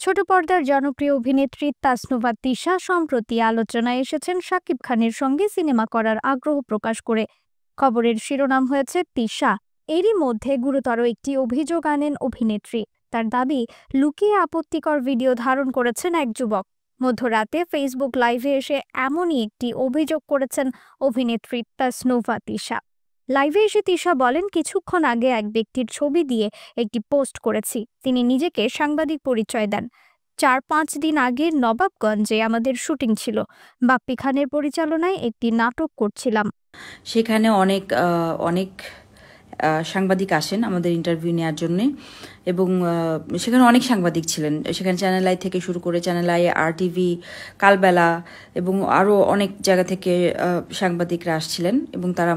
ছোট পর্দার জনপ্রিয় অভিনেত্রী তাসনুভা তিশা সম্প্রতি আলোচনায় এসেছেন শাকিব খানের সঙ্গে সিনেমা করার আগ্রহ প্রকাশ করে। খবরের শিরোনাম হয়েছে তিশা। এরই মধ্যে গুরুতর একটি অভিযোগ আনেন অভিনেত্রী। তার দাবি, লুকিয়ে আপত্তিকর ভিডিও ধারণ করেছেন এক যুবক। মধ্যরাতে ফেসবুক লাইভে এসে এমনই একটি অভিযোগ করেছেন অভিনেত্রী তাসনুভা তিশা। লাইভে এসে তিশা বলেন, কিছুক্ষণ আগে এক ব্যক্তির ছবি দিয়ে একটি পোস্ট করেছি। তিনি নিজেকে সাংবাদিক পরিচয় দেন। 4-5 দিন আগে নবাবগঞ্জে আমাদের শুটিং ছিল। বাপ্পি খানের পরিচালনায় একটি নাটক করছিলাম। সেখানে অনেক অনেক সাংবাদিক আসেন আমাদের ইন্টারভিউ নেওয়ার জন্যে, এবং সেখানে অনেক সাংবাদিক ছিলেন। সেখানে চ্যানেল আই থেকে শুরু করে চ্যানেল আই, RTV, কালবেলা এবং আরও অনেক জায়গা থেকে সাংবাদিকরা আসছিলেন এবং তারা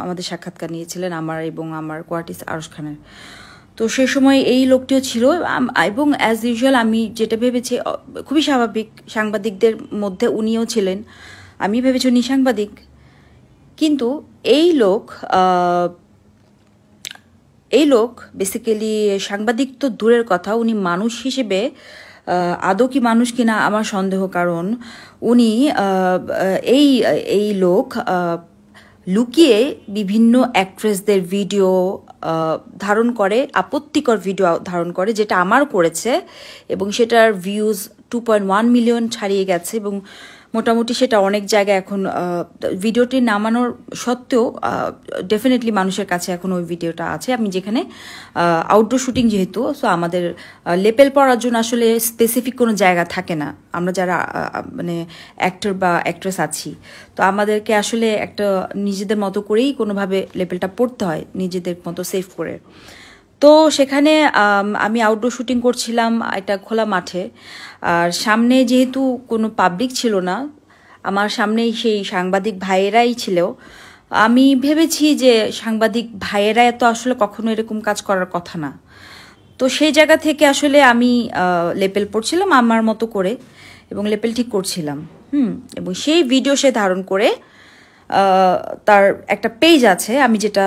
আমাদের সাক্ষাৎকার নিয়েছিলেন, আমার এবং আমার কোয়ার্টিস্ট আরশ খানের। তো সে সময় এই লোকটিও ছিল, এবং অ্যাজ ইউজুয়াল আমি যেটা ভেবেছি খুবই স্বাভাবিক, সাংবাদিকদের মধ্যে উনিও ছিলেন। আমি ভেবেছি উনি সাংবাদিক, কিন্তু এই লোক বেসিক্যালি সাংবাদিক তো দূরের কথা, উনি মানুষ হিসেবে আদৌ কি মানুষ কিনা আমার সন্দেহ। কারণ উনি এই লোক লুকিয়ে বিভিন্ন অ্যাক্ট্রেসদের ভিডিও ধারণ করে, আপত্তিকর ভিডিও ধারণ করে, যেটা আমার করেছে, এবং সেটার ভিউজ 2.1 মিলিয়ন ছাড়িয়ে গেছে, এবং মোটামুটি সেটা অনেক জায়গায় এখন ভিডিওটি নামানোর সত্ত্বেও ডেফিনেটলি মানুষের কাছে এখন ওই ভিডিওটা আছে। আমি যেখানে আউটডোর শুটিং যেহেতু, সো আমাদের লেপেল পড়ার জন্য আসলে স্পেসিফিক কোনো জায়গা থাকে না। আমরা যারা মানে অ্যাক্টর বা অ্যাক্ট্রেস আছি, তো আমাদেরকে আসলে একটা নিজেদের মতো করেই কোনোভাবে লেপেলটা পড়তে হয়, নিজেদের মতো সেভ করে। তো সেখানে আমি আউটডোর শুটিং করছিলাম একটা খোলা মাঠে, আর সামনে যেহেতু কোনো পাবলিক ছিল না, আমার সামনেই সেই সাংবাদিক ভাইয়েরাই ছিল। আমি ভেবেছি যে সাংবাদিক ভাইয়েরা তো আসলে কখনো এরকম কাজ করার কথা না। তো সেই জায়গা থেকে আসলে আমি লেপেল পড়ছিলাম আমার মতো করে, এবং লেপেল ঠিক করছিলাম। এবং সেই ভিডিও সে ধারণ করে তার একটা পেজ আছে, আমি যেটা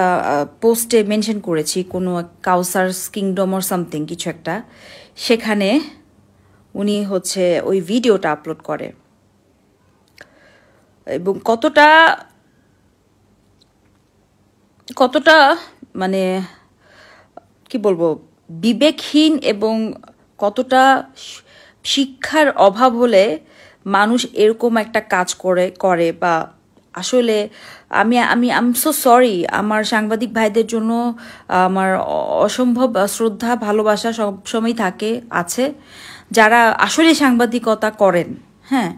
পোস্টে মেনশন করেছি, কোনো কাউসার্স কিংডম অর সামথিং কিছু একটা, সেখানে উনি হচ্ছে ওই ভিডিওটা আপলোড করে। এবং কতটা মানে কি বলবো, বিবেকহীন এবং কতটা শিক্ষার অভাব হলে মানুষ এরকম একটা কাজ করে বা আসলে আমি আমি আই এম সো সরি। আমার সাংবাদিক ভাইদের জন্য আমার অসম্ভব শ্রদ্ধা ভালোবাসা সবসময় আছে, যারা আসলে সাংবাদিকতা করেন। হ্যাঁ,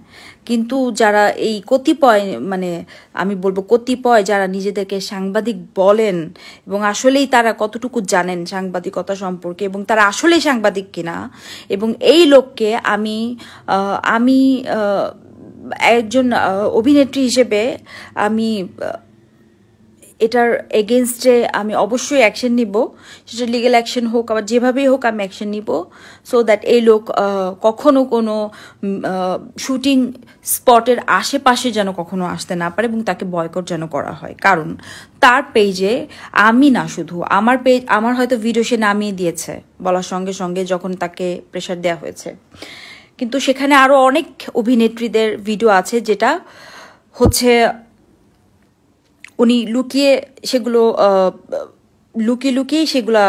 কিন্তু যারা এই কতিপয়, মানে আমি বলবো কতিপয়, যারা নিজেদেরকে সাংবাদিক বলেন এবং আসলেই তারা কতটুকু জানেন সাংবাদিকতা সম্পর্কে এবং তারা আসলেই সাংবাদিক কিনা, এবং এই লোককে আমি একজন অভিনেত্রী হিসেবে আমি এটার এগেনস্টে আমি অবশ্যই অ্যাকশন নিব। সেটা লিগ্যাল অ্যাকশন হোক, আবার যেভাবেই হোক আমি অ্যাকশন নিব, সো দ্যাট এই লোক কখনো কোনো শুটিং স্পটের আশেপাশে যেন কখনো আসতে না পারে, এবং তাকে বয়কট যেন করা হয়। কারণ তার পেজে আমি না শুধু আমার হয়তো ভিডিও সে নামিয়ে দিয়েছে বলার সঙ্গে সঙ্গে যখন তাকে প্রেশার দেওয়া হয়েছে, কিন্তু সেখানে আরও অনেক অভিনেত্রীদের ভিডিও আছে যেটা হচ্ছে উনি লুকিয়ে সেগুলা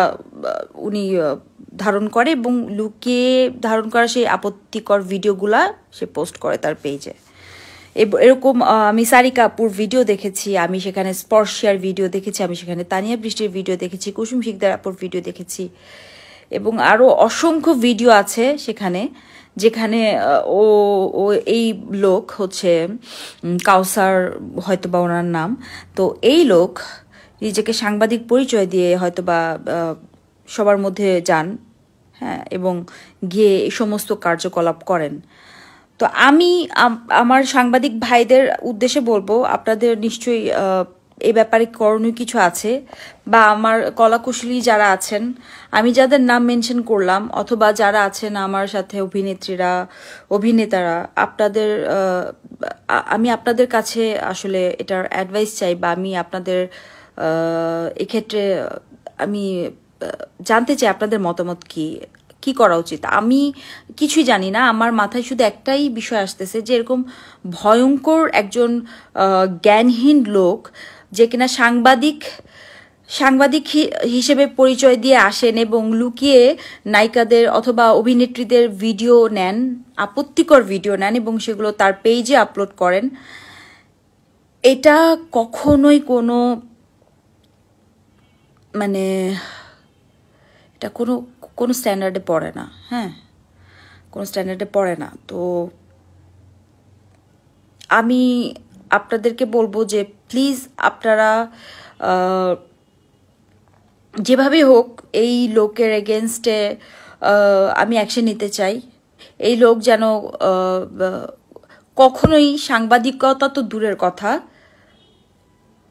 উনি ধারণ করে, এবং লুকিয়ে ধারণ করা সেই আপত্তিকর ভিডিওগুলা সে পোস্ট করে তার পেজে। এরকম আমি সারিকা আপুর ভিডিও দেখেছি, আমি সেখানে স্পর্শিয়ার ভিডিও দেখেছি, আমি সেখানে তানিয়া বৃষ্টির ভিডিও দেখেছি, কুসুম শিকদার আপুর ভিডিও দেখেছি, এবং আরও অসংখ্য ভিডিও আছে সেখানে, যেখানে ও এই লোক হচ্ছে কাউসার, হয়তো বা ওনার নাম। তো এই লোক নিজেকে সাংবাদিক পরিচয় দিয়ে হয়তো বা সবার মধ্যে যান, হ্যাঁ, এবং গিয়ে এই সমস্ত কার্যকলাপ করেন। তো আমি আমার সাংবাদিক ভাইদের উদ্দেশ্যে বলবো, আপনাদের নিশ্চয়ই এই ব্যাপারে করণীয় কিছু আছে, বা আমার কলাকুশলী যারা আছেন, আমি যাদের নাম মেনশন করলাম, অথবা যারা আছেন আমার সাথে অভিনেতারা, আমি আপনাদের কাছে আসলে এটার অ্যাডভাইস চাই, বা আমি আপনাদের এক্ষেত্রে আমি জানতে চাই আপনাদের মতামত কি। কি করা উচিত? আমি কিছুই জানি না, আমার মাথায় শুধু একটাই বিষয় আসতেছে যে এরকম ভয়ঙ্কর একজন জ্ঞানহীন লোক যে কিনা সাংবাদিক হিসেবে পরিচয় দিয়ে আসেন এবং লুকিয়ে নায়িকাদের অথবা অভিনেত্রীদের ভিডিও নেন, আপত্তিকর ভিডিও নেন এবং সেগুলো তার পেজে আপলোড করেন, এটা কখনোই কোনো মানে এটা কোনো কোনো স্ট্যান্ডার্ডে পড়ে না। হ্যাঁ, কোনো স্ট্যান্ডার্ডে পড়ে না। তো আমি আপনাদেরকে বলবো যে প্লিজ আপনারা যেভাবে হোক এই লোকের এগেনস্টে আমি অ্যাকশন নিতে চাই। এই লোক যেন কখনোই, সাংবাদিকতা তো দূরের কথা,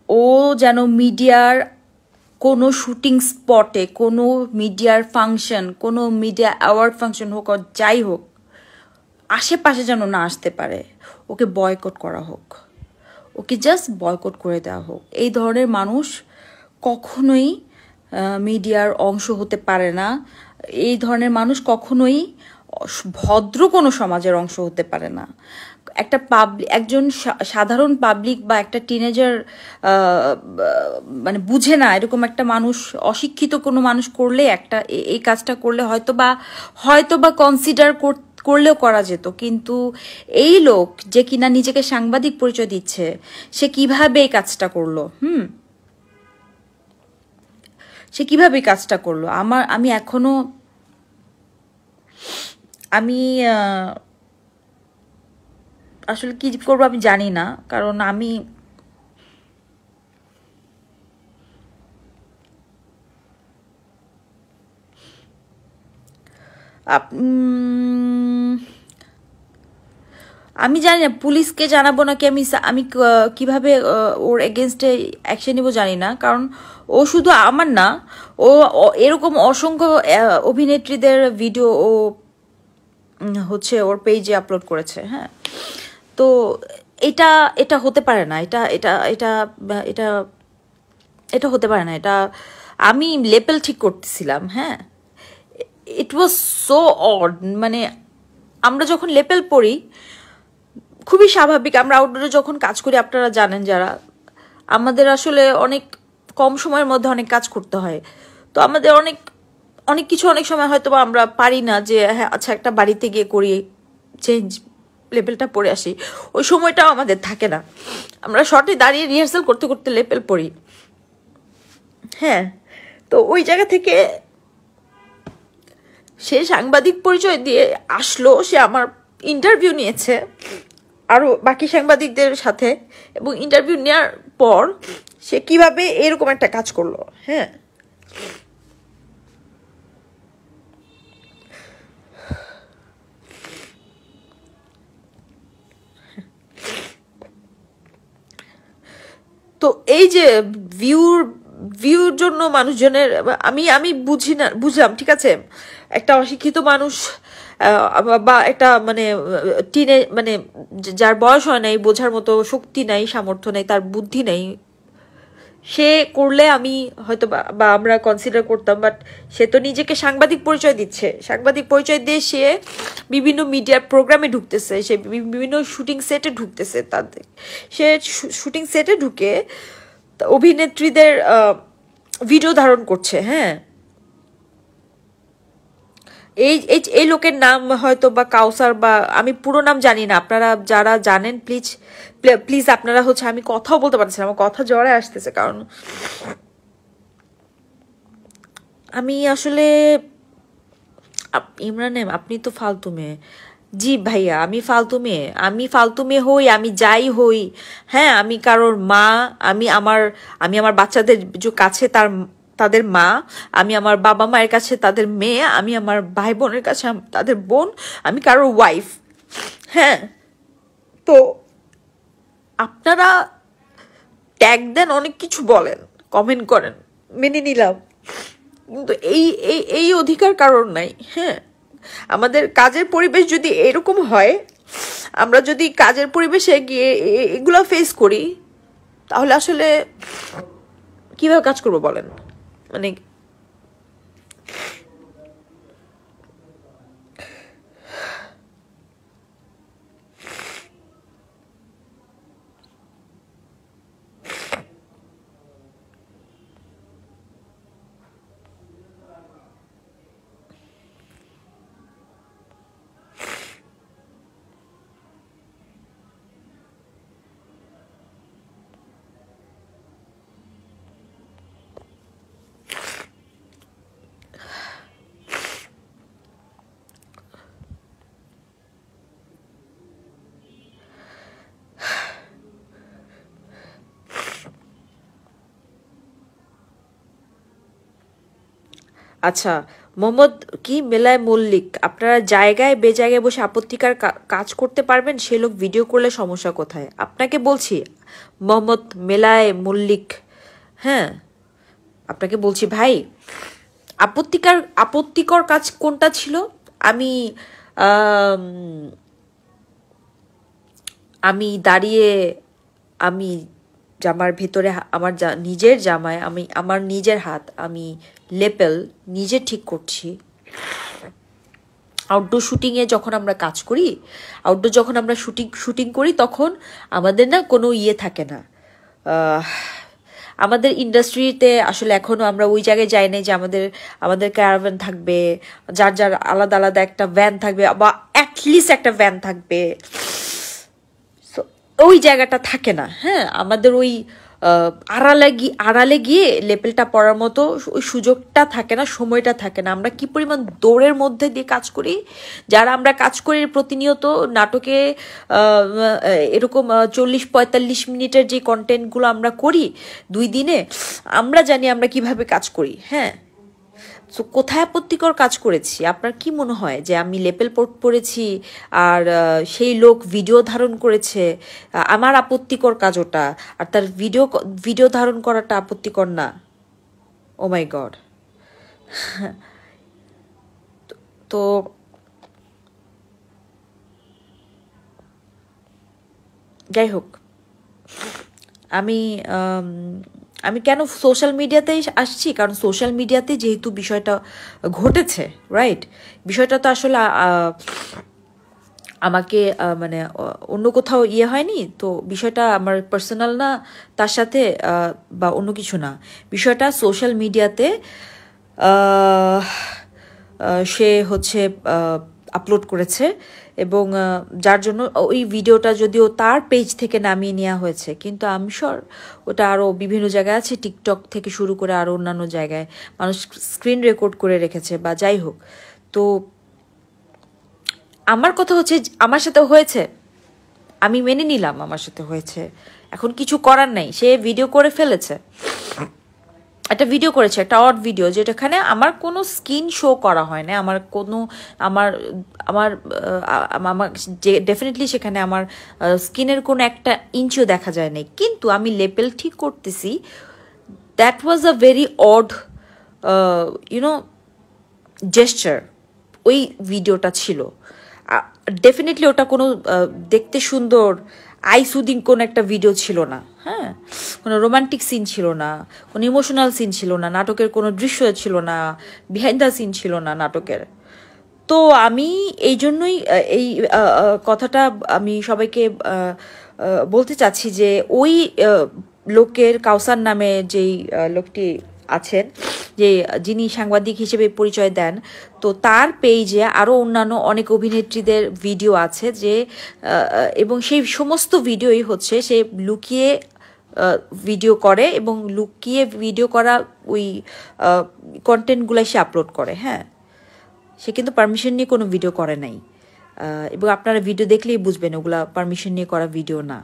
ও যেন মিডিয়ার কোনো শুটিং স্পটে, কোনো মিডিয়ার ফাংশন, কোনো মিডিয়া অ্যাওয়ার্ড ফাংশন হোক আর যাই হোক, আশেপাশে যেন না আসতে পারে। ওকে বয়কট করা হোক, ওকে জাস্ট বয়কট করে দেওয়া হোক। এই ধরনের মানুষ কখনোই মিডিয়ার অংশ হতে পারে না। এই ধরনের মানুষ কখনোই ভদ্র কোনো সমাজের অংশ হতে পারে না। একটা একজন সাধারণ পাবলিক বা একটা টিনেজার মানে বুঝে না এরকম একটা মানুষ, অশিক্ষিত কোনো মানুষ করলে এই কাজটা করলে হয়তো বা কনসিডার করলেও করা যেত। কিন্তু এই লোক যে কিনা নিজেকে সাংবাদিক পরিচয় দিচ্ছে, সে কিভাবে এই কাজটা করলো? সে কিভাবে কাজটা করলো? আমি এখনো আসলে কি করবো আমি জানি না, কারণ আমি জানি না পুলিশকে জানাবো নাকি আমি কিভাবে ওর এগেনস্টে অ্যাকশন নিব জানি না। কারণ ও শুধু আমার না, ও এরকম অসংখ্য অভিনেত্রীদের ভিডিও ও হচ্ছে ওর পেজে আপলোড করেছে। হ্যাঁ, তো এটা হতে পারে না, এটা এটা এটা এটা এটা হতে পারে না। এটা আমি লেভেল ঠিক করতেছিলাম। হ্যাঁ, ইট ওয়াজ সো অড। মানে আমরা যখন লেভেল পড়ি খুবই স্বাভাবিক, আমরা আউটডোরে যখন কাজ করি, আপনারা জানেন যারা, আমাদের আসলে অনেক কম সময়ের মধ্যে অনেক কাজ করতে হয়। তো আমাদের অনেক অনেক কিছু অনেক সময় হয়তো আমরা পারি না যে হ্যাঁ আচ্ছা একটা বাড়িতে গিয়ে করি, চেঞ্জ লেভেলটা পড়ে আসি, ওই সময়টাও আমাদের থাকে না। আমরা শর্টে দাঁড়িয়ে রিহার্সাল করতে করতে লেভেল পড়ি। হ্যাঁ, তো ওই জায়গা থেকে সে সাংবাদিক পরিচয় দিয়ে আসলো, সে আমার ইন্টারভিউ নিয়েছে আরও বাকি সাংবাদিকদের সাথে, এবং ইন্টারভিউ নেওয়ার পর সে কিভাবে এরকম একটা কাজ করলো। হ্যাঁ, তো এই যে ভিউর জন্য মানুষজনের, আমি বুঝলাম, ঠিক আছে, একটা অশিক্ষিত মানুষ বা একটা মানে মানে যার বয়স হয় নাই, বোঝার মতো শক্তি নাই, সামর্থ্য নেই, তার বুদ্ধি নেই, সে করলে আমি হয়তো বা আমরা কনসিডার করতাম। বাট সে তো নিজেকে সাংবাদিক পরিচয় দিচ্ছে, সাংবাদিক পরিচয় দিয়ে সে বিভিন্ন মিডিয়ার প্রোগ্রামে ঢুকতেছে, সে বিভিন্ন শুটিং সেটে ঢুকতেছে, তাদের সে শুটিং সেটে ঢুকে অভিনেত্রীদের ভিডিও ধারণ করছে। হ্যাঁ, এই লোকের নাম হয়তো বা কাউসার, বা আমি পুরো নাম জানি না, আপনারা যারা জানেন প্লিজ আপনারা হচ্ছে, আমি কথাও বলতে পারছি না, আমার কথা জ্বরে আসতেছে, কারণ আমি আসলে ইমরান আপনি তো ফালতু মেয়ে। জি ভাইয়া, আমি ফালতু মেয়ে হই, আমি যাই হই। হ্যাঁ, আমি কারোর মা, আমি আমার বাচ্চাদের কাছে তাদের মা, আমি আমার বাবা মায়ের কাছে তাদের মেয়ে, আমি আমার ভাই বোনের কাছে তাদের বোন, আমি কারোর ওয়াইফ। হ্যাঁ, তো আপনারা ট্যাগ দেন, অনেক কিছু বলেন, কমেন্ট করেন, মেনে নিলাম, কিন্তু এই অধিকার কারণ নাই। হ্যাঁ, আমাদের কাজের পরিবেশ যদি এরকম হয়, আমরা যদি কাজের পরিবেশে গিয়ে এগুলা ফেস করি, তাহলে আসলে কিভাবে কাজ করবো বলেন? মানে আচ্ছা, মোহাম্মদ কি মেলায় মল্লিক, আপনারা জায়গায় বেজায়গায় বসে আপত্তিকর কাজ করতে পারবেন, সে লোক ভিডিও করলে সমস্যা কোথায়? আপনাকে বলছি মোহাম্মদ মেলায় মল্লিক, হ্যাঁ আপনাকে বলছি ভাই, আপত্তিকর কাজ কোনটা ছিল? আমি আম, আমি দাঁড়িয়ে, আমি জামার ভেতরে আমার নিজের জামায় আমি আমার নিজের হাত আমি লেপেল নিজে ঠিক করছি। আউটডোর শুটিংয়ে যখন আমরা কাজ করি, আউটডোর যখন আমরা শুটিং করি, তখন আমাদের না কোনো ইয়ে থাকে না। আমাদের ইন্ডাস্ট্রিতে আসলে এখনো আমরা ওই জায়গায় যাই নাই যে আমাদের ক্যারাভ্যান থাকবে, যার যার আলাদা আলাদা একটা ভ্যান থাকবে, বা অ্যাটলিস্ট একটা ভ্যান থাকবে। ওই জায়গাটা থাকে না। হ্যাঁ, আমাদের ওই আড়ালে গিয়ে লেপেলটা পড়ার মতো ওই সুযোগটা থাকে না, সময়টা থাকে না। আমরা কি পরিমাণ দৌড়ের মধ্যে দিয়ে কাজ করি, যারা আমরা কাজ করি প্রতিনিয়ত নাটকে এরকম 40-45 মিনিটের যে কন্টেন্টগুলো আমরা করি 2 দিনে, আমরা জানি আমরা কিভাবে কাজ করি। হ্যাঁ, তো কোথায় আপত্তিকর কাজ করেছি? আপনার কি মনে হয় যে আমি লেপেল পড়েছি আর সেই লোক ভিডিও ধারণ করেছে, আমার আপত্তিকর কাজ ওটা, আর তার ভিডিও ধারণ করাটা আপত্তিকর না? ও মাই গড। তো যাই হোক, আমি আমি কেন সোশ্যাল মিডিয়াতেই আসছি, কারণ সোশ্যাল মিডিয়াতে যেহেতু বিষয়টা ঘটেছে, রাইট, বিষয়টা তো আসলে আমাকে মানে অন্য কোথাও ইয়ে হয়নি তো, বিষয়টা আমার পার্সোনাল না তার সাথে, বা অন্য কিছু না, বিষয়টা সোশ্যাল মিডিয়াতে সে হচ্ছে আপলোড করেছে, এবং যার জন্য ওই ভিডিওটা যদিও তার পেজ থেকে নামিয়ে নেওয়া হয়েছে, কিন্তু আমি শিওর ওটা আরও বিভিন্ন জায়গায় আছে, টিকটক থেকে শুরু করে আরও অন্যান্য জায়গায় মানুষ স্ক্রিন রেকর্ড করে রেখেছে, বা যাই হোক। তো আমার কথা হচ্ছে, আমার সাথে হয়েছে, আমি মেনে নিলাম আমার সাথে হয়েছে, এখন কিছু করার নাই, সে ভিডিও করে ফেলেছে, একটা ভিডিও করেছে, একটা অড ভিডিও, যেটাখানে আমার কোনো স্কিন শো করা হয় না, আমার কোনো আমার আমার আমার যে ডেফিনেটলি সেখানে আমার স্কিনের কোনো একটা ইঞ্চিও দেখা যায় নাই, কিন্তু আমি লেপেল ঠিক করতেছি। That was a very odd you know gesture ওই ভিডিওটা ছিল। ডেফিনেটলি ওটা কোনো দেখতে সুন্দর আই সুদিং কোনো একটা ভিডিও ছিল না। হ্যাঁ, কোনো রোমান্টিক সিন ছিল না, কোনো ইমোশনাল সিন ছিল না, নাটকের কোনো দৃশ্য ছিল না, বিহাইন্ড দ্য সিন ছিল না নাটকের। তো আমি এই জন্যই এই কথাটা আমি সবাইকে বলতে চাচ্ছি যে ওই লোকের, কাউসার নামে যেই লোকটি আছেন, যে যিনি সাংবাদিক হিসেবে পরিচয় দেন, তো তার পেজে আরও অন্যান্য অনেক অভিনেত্রীদের ভিডিও আছে, যে এবং সেই সমস্ত ভিডিওই হচ্ছে সে লুকিয়ে ভিডিও করে, এবং লুকিয়ে ভিডিও করা ওই কন্টেন্টগুলো সে আপলোড করে। হ্যাঁ, সে কিন্তু পারমিশন নিয়ে কোনো ভিডিও করে নাই, এবং আপনারা ভিডিও দেখলেই বুঝবেন ওগুলা পারমিশন নিয়ে করা ভিডিও না।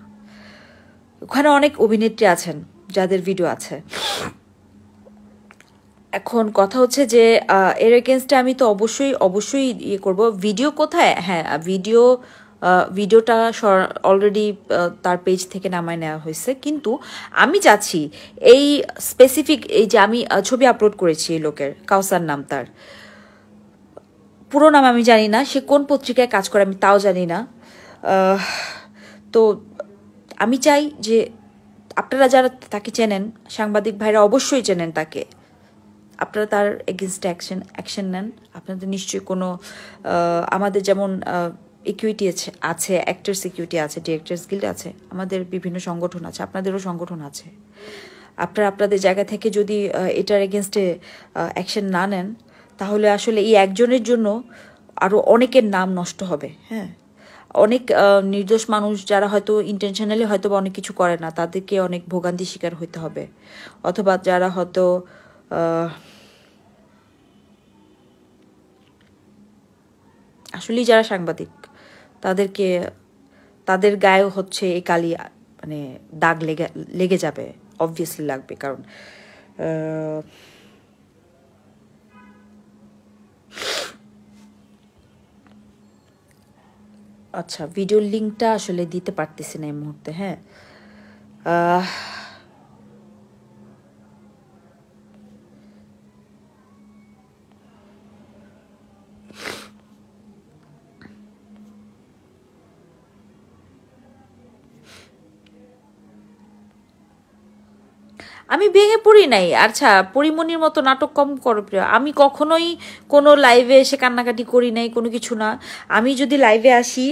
ওখানে অনেক অভিনেত্রী আছেন যাদের ভিডিও আছে। এখন কথা হচ্ছে যে এর এগেনস্টে আমি তো অবশ্যই ইয়ে করব। ভিডিও কোথায়? হ্যাঁ, ভিডিওটা অলরেডি তার পেজ থেকে নামায় নেওয়া হয়েছে, কিন্তু আমি চাচ্ছি এই স্পেসিফিক, এই যে আমি ছবি আপলোড করেছি এই লোকের, কাউসার নাম, তার পুরো নাম আমি জানি না, সে কোন পত্রিকায় কাজ করে আমি তাও জানি না। তো আমি চাই যে আপনারা যারা তাকে চেনেন, সাংবাদিক ভাইরা অবশ্যই চেনেন তাকে, আপনারা তার এগেনস্টে অ্যাকশন নেন। আপনাদের নিশ্চয়ই কোনো আমাদের যেমন ইকুইটি আছে, অ্যাক্টার্স ইকুইটি আছে, ডিরেক্টর্স গিল্ড আছে, আমাদের বিভিন্ন সংগঠন আছে, আপনাদেরও সংগঠন আছে। আপনারা আপনাদের জায়গা থেকে যদি এটার এগেনস্টে অ্যাকশন না নেন, তাহলে আসলে এই একজনের জন্য আরও অনেকের নাম নষ্ট হবে। হ্যাঁ, অনেক নির্দোষ মানুষ যারা হয়তো ইন্টেনশনালি হয়তো বা অনেক কিছু করে না, তাদেরকে অনেক ভোগান্তি শিকার হইতে হবে, অথবা যারা হয়তো আসলেই যারা সাংবাদিক, তাদের গায়েও হচ্ছে এই কালি, মানে দাগ লেগে যাবে, অবভিয়াসলি লাগবে, কারণ আচ্ছা, ভিডিওর লিঙ্কটা আসলে দিতে পারতেছি না এই মুহূর্তে। হ্যাঁ, আহ, আমি ভেঙে পড়ি নাই। আচ্ছা, পরিমণির মতো নাটক কম করো প্রিয়। আমি কখনোই কোনো লাইভে এসে কান্নাকাটি করি নাই, কোনো কিছু না। আমি যদি লাইভে আসি,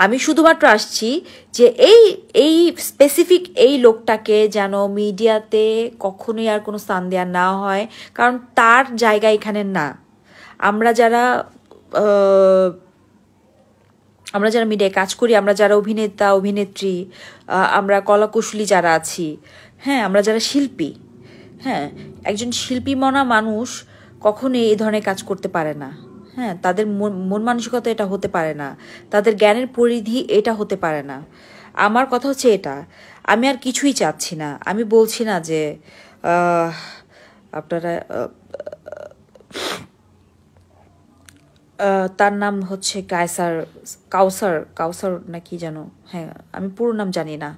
আমি শুধুমাত্র আসছি যে এই এই স্পেসিফিক এই লোকটাকে যেন মিডিয়াতে কখনোই আর কোনো স্থান দেওয়া না হয়, কারণ তার জায়গা এখানে না। আমরা যারা আমরা যারা মিডিয়ায় কাজ করি, আমরা যারা অভিনেতা অভিনেত্রী, আমরা কলাকুশলী যারা আছি, হ্যাঁ, আমরা যারা শিল্পী, হ্যাঁ, একজন শিল্পী মনা মানুষ কখনোই এই ধরনের কাজ করতে পারে না। হ্যাঁ, তাদের মন মানসিকতা এটা হতে পারে না, তাদের জ্ঞানের পরিধি এটা হতে পারে না। আমার কথা হচ্ছে এটা, আমি আর কিছুই চাচ্ছি না। আমি বলছি না যে আপনারা তার নাম হচ্ছে কাউসার কাউসার না কি যেন, হ্যাঁ, আমি পুরো নাম জানি না।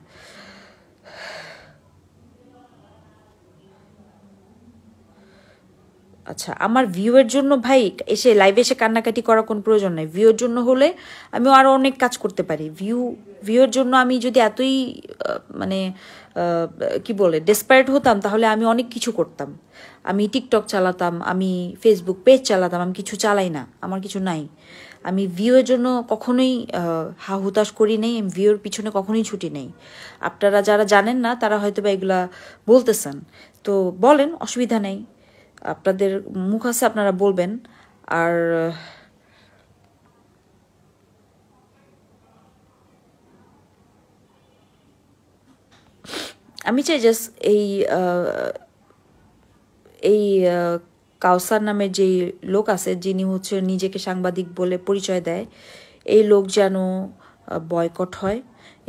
আচ্ছা, আমার ভিউয়ের জন্য ভাই এসে লাইভে এসে কান্নাকাটি করার কোনো প্রয়োজন নেই। ভিউয়ের জন্য হলে আমি আরও অনেক কাজ করতে পারি। ভিউয়ের জন্য আমি যদি এতই মানে কি বলে ডেসপারেট হতাম, তাহলে আমি অনেক কিছু করতাম। আমি টিকটক চালাতাম, আমি ফেসবুক পেজ চালাতাম, আমি কিছু চালাই না, আমার কিছু নাই। আমি ভিউয়ের জন্য কখনোই হুতাশ করি নেই, আমি ভিউয়ের পিছনে কখনোই ছুটি নেই। আপনারা যারা জানেন না তারা হয়তো বা এগুলা বলতেছেন, তো বলেন, অসুবিধা নেই। আপনাদের মুখ আছে, আপনারা বলবেন। আর আমি চাই জাস্ট এই কাউসার নামের যে লোক আছে, যিনি হচ্ছে নিজেকে সাংবাদিক বলে পরিচয় দেয়, এই লোক যেন বয়কট হয়।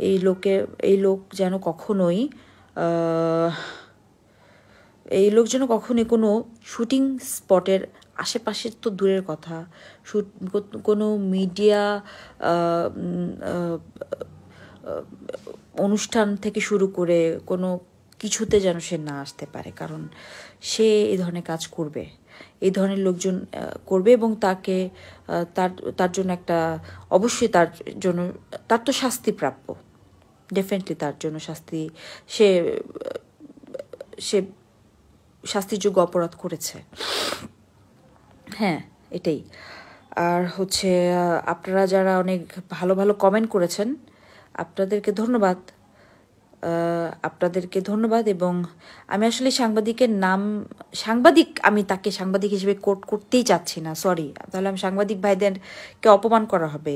এই লোক যেন কখনোই কোনো শুটিং স্পটের আশেপাশে তো দূরের কথা, কোনো মিডিয়া অনুষ্ঠান থেকে শুরু করে কোনো কিছুতে যেন সে না আসতে পারে, কারণ সে এই ধরনের কাজ করবে, এই ধরনের লোকজন করবে, এবং তাকে তার জন্য একটা অবশ্যই তার তো শাস্তি প্রাপ্য, ডেফিনেটলি তার জন্য শাস্তি, সে শাস্তিযোগ্য অপরাধ করেছে। হ্যাঁ, এটাই। আর হচ্ছে আপনারা যারা অনেক ভালো ভালো কমেন্ট করেছেন, আপনাদেরকে ধন্যবাদ। এবং আমি আসলে আমি তাকে সাংবাদিক হিসেবে কোট করতেই চাচ্ছি না, সরি, তাহলে আমি সাংবাদিক ভাইদেরকে অপমান করা হবে।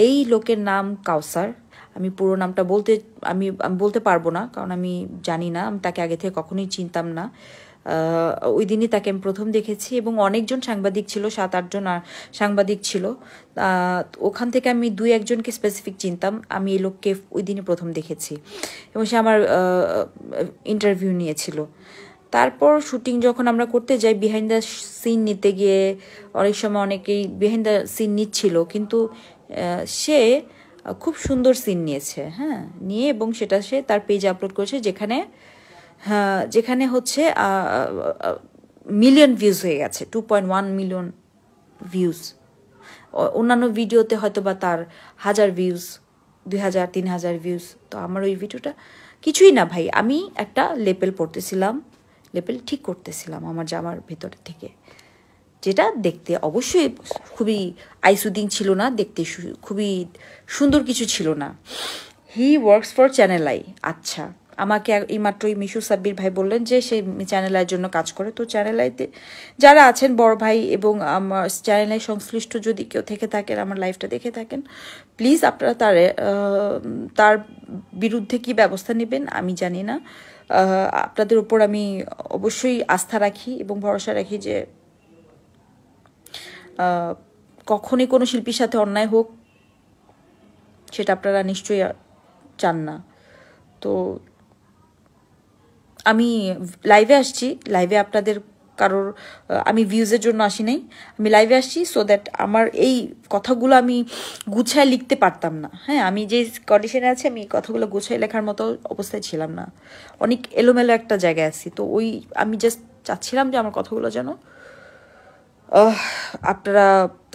এই লোকের নাম কাউসার। আমি পুরো নামটা আমি বলতে পারবো না, কারণ আমি জানি না, আমি তাকে আগে থেকে কখনোই চিনতাম না। ওই দিনই তাকে আমি প্রথম দেখেছি, এবং অনেকজন সাংবাদিক ছিল, 7-8 জন সাংবাদিক ছিল। ওখান থেকে আমি 2-1 জনকে স্পেসিফিক চিনতাম। আমি এই লোককে ওই দিনই প্রথম দেখেছি, এবং সে আমার ইন্টারভিউ নিয়েছিল। তারপর শুটিং যখন আমরা করতে যাই, বিহাইন্ড দ্য সিন নিতে গিয়ে অনেক সময় অনেকেই বিহাইন্ড দ্য সিন নিচ্ছিল, কিন্তু সে খুব সুন্দর সিন নিয়েছে, হ্যাঁ, এবং সেটা সে তার পেজে আপলোড করেছে, যেখানে হচ্ছে মিলিয়ন ভিউজ হয়ে গেছে, 2.1 মিলিয়ন ভিউজ। অন্যান্য ভিডিওতে হয়তো বা তার 1000 ভিউজ, 2000-3000 ভিউজ। তো আমার ওই ভিডিওটা কিছুই না ভাই, আমি একটা লেপেল ঠিক করতেছিলাম আমার জামার ভেতর থেকে, যেটা দেখতে অবশ্যই খুবই আইসুদিং ছিল না, দেখতে খুবই সুন্দর কিছু ছিল না। He works for channel I. আচ্ছা, আমাকে এইমাত্রই মিশু সাব্বির ভাই বললেন যে সে চ্যানেল আইয়ের জন্য কাজ করে। তো চ্যানেল আইতে যারা আছেন বড় ভাই এবং আমার চ্যানেল আই সংশ্লিষ্ট যদি কেউ থেকে থাকেন, আমার লাইফটা দেখে থাকেন, প্লিজ আপনারা তার বিরুদ্ধে কি ব্যবস্থা নেবেন আমি জানি না। আপনাদের উপর আমি অবশ্যই আস্থা রাখি এবং ভরসা রাখি যে কখনই কোনো শিল্পীর সাথে অন্যায় হোক, সেটা আপনারা নিশ্চয়ই চান না। তো আমি লাইভে আসছি, লাইভে আপনাদের কারোর আমি ভিউজের জন্য আসি নাই, আমি লাইভে আসছি সো দ্যাট আমার এই কথাগুলো আমি গুছায় লিখতে পারতাম না। হ্যাঁ, আমি যে কন্ডিশনে আছি আমি কথাগুলো গুছায় লেখার মতো অবস্থায় ছিলাম না, অনেক এলোমেলো একটা জায়গায় আছি। তো ওই আমি জাস্ট চাচ্ছিলাম যে আমার কথাগুলো যেন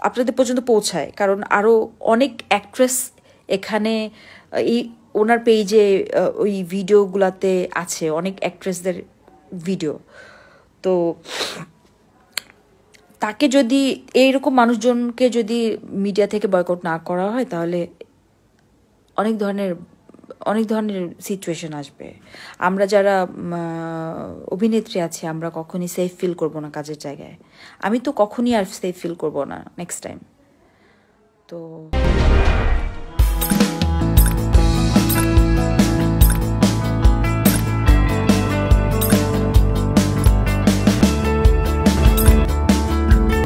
আপনাদের পর্যন্ত পৌঁছায়, কারণ আরও অনেক অ্যাক্ট্রেস এখানে এই ওনার পেজে ওই ভিডিওগুলাতে আছে, অনেক অ্যাক্ট্রেসদের ভিডিও। তো তাকে যদি এইরকম মানুষজনকে যদি মিডিয়া থেকে বয়কট না করা হয় তাহলে অনেক ধরনের সিচুয়েশন আসবে। আমরা যারা অভিনেত্রী আছি আমরা কখনই সেফ ফিল করব না কাজের জায়গায়। আমি তো কখনই আর সেফ ফিল করব না নেক্সট টাইম। তো